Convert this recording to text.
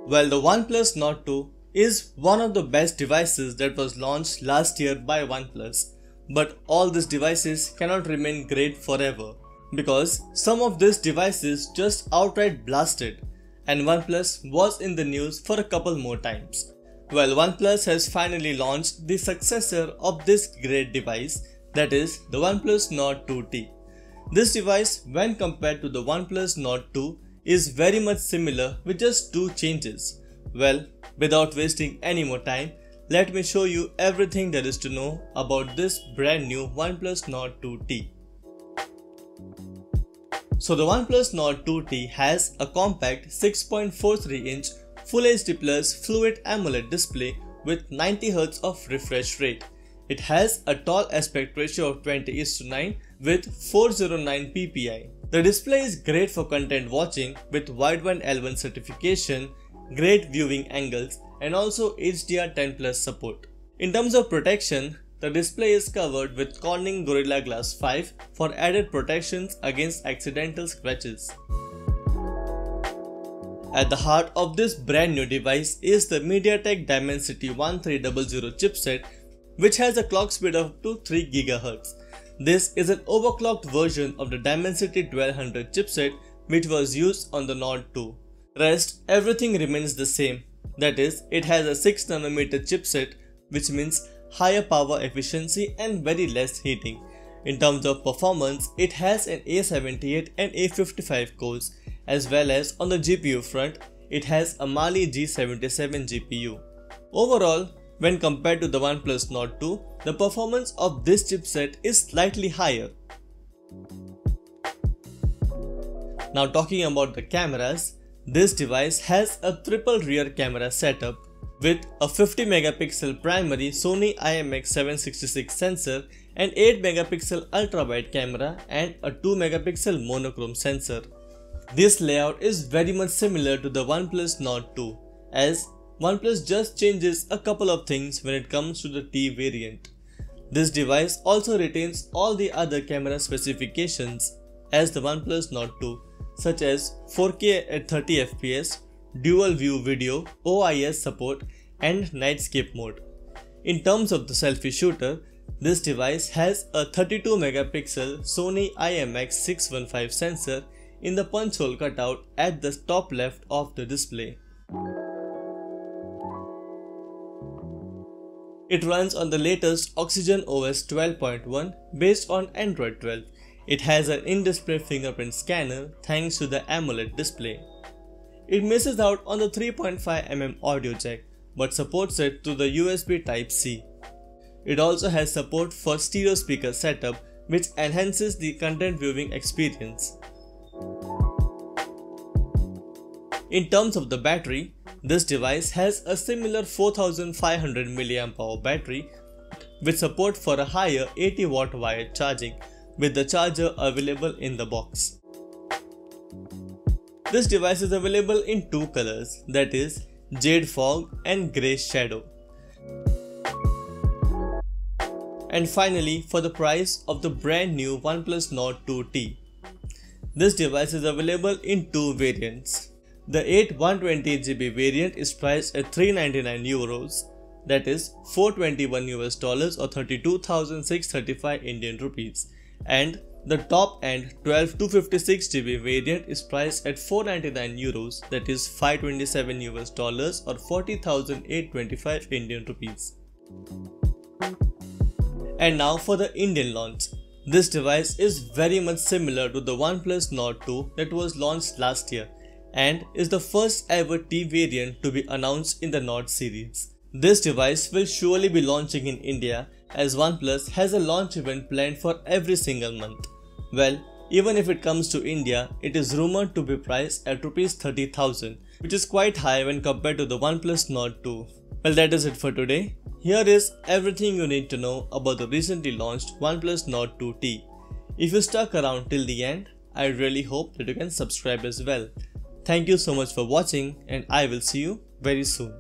Well, the OnePlus Nord 2 is one of the best devices that was launched last year by OnePlus. But all these devices cannot remain great forever, because some of these devices just outright blasted, and OnePlus was in the news for a couple more times. Well, OnePlus has finally launched the successor of this great device, that is the OnePlus Nord 2T. This device, when compared to the OnePlus Nord 2, is very much similar with just two changes. Well, without wasting any more time, let me show you everything there is to know about this brand new OnePlus Nord 2T. So the OnePlus Nord 2T has a compact 6.43-inch Full HD Plus Fluid AMOLED display with 90Hz of refresh rate. It has a tall aspect ratio of 20:9 with 409 ppi. The display is great for content watching with wideband L1 certification, great viewing angles, and also HDR10+ support. In terms of protection, the display is covered with Corning Gorilla Glass 5 for added protections against accidental scratches. At the heart of this brand new device is the MediaTek Dimensity 1300 chipset, which has a clock speed of up to 3 GHz. This is an overclocked version of the Dimensity 1200 chipset which was used on the Nord 2. Rest, everything remains the same. That is, it has a 6nm chipset, which means higher power efficiency and very less heating. In terms of performance, it has an A78 and A55 cores, as well as on the GPU front, it has a Mali G77 GPU. Overall, when compared to the OnePlus Nord 2, the performance of this chipset is slightly higher. Now talking about the cameras, this device has a triple rear camera setup with a 50MP primary Sony IMX766 sensor and 8MP ultra-wide camera and a 2MP monochrome sensor. This layout is very much similar to the OnePlus Nord 2, as OnePlus just changes a couple of things when it comes to the T variant. This device also retains all the other camera specifications as the OnePlus Nord 2, such as 4K at 30fps, dual view video, OIS support, and nightscape mode. In terms of the selfie shooter, this device has a 32MP Sony IMX615 sensor in the punch hole cutout at the top left of the display. It runs on the latest OxygenOS 12.1 based on Android 12. It has an in-display fingerprint scanner thanks to the AMOLED display. It misses out on the 3.5mm audio jack but supports it through the USB Type-C. It also has support for stereo speaker setup, which enhances the content viewing experience. In terms of the battery, this device has a similar 4500 mAh battery with support for a higher 80W wired charging, with the charger available in the box. This device is available in two colors, that is Jade Fog and Grey Shadow. And finally, for the price of the brand new OnePlus Nord 2T. This device is available in two variants. The 8 128GB variant is priced at €399, that is $421 or 32,635 Indian rupees, and the top end 12 256GB variant is priced at €499, that is $527 or 40,825 Indian rupees. And now for the Indian launch. This device is very much similar to the OnePlus Nord 2 that was launched last year, and is the first ever T variant to be announced in the Nord series. This device will surely be launching in India, as OnePlus has a launch event planned for every single month. Well, even if it comes to India, it is rumored to be priced at ₹30,000, which is quite high when compared to the OnePlus Nord 2. Well, that is it for today. Here is everything you need to know about the recently launched OnePlus Nord 2T. If you stuck around till the end, I really hope that you can subscribe as well. Thank you so much for watching, and I will see you very soon.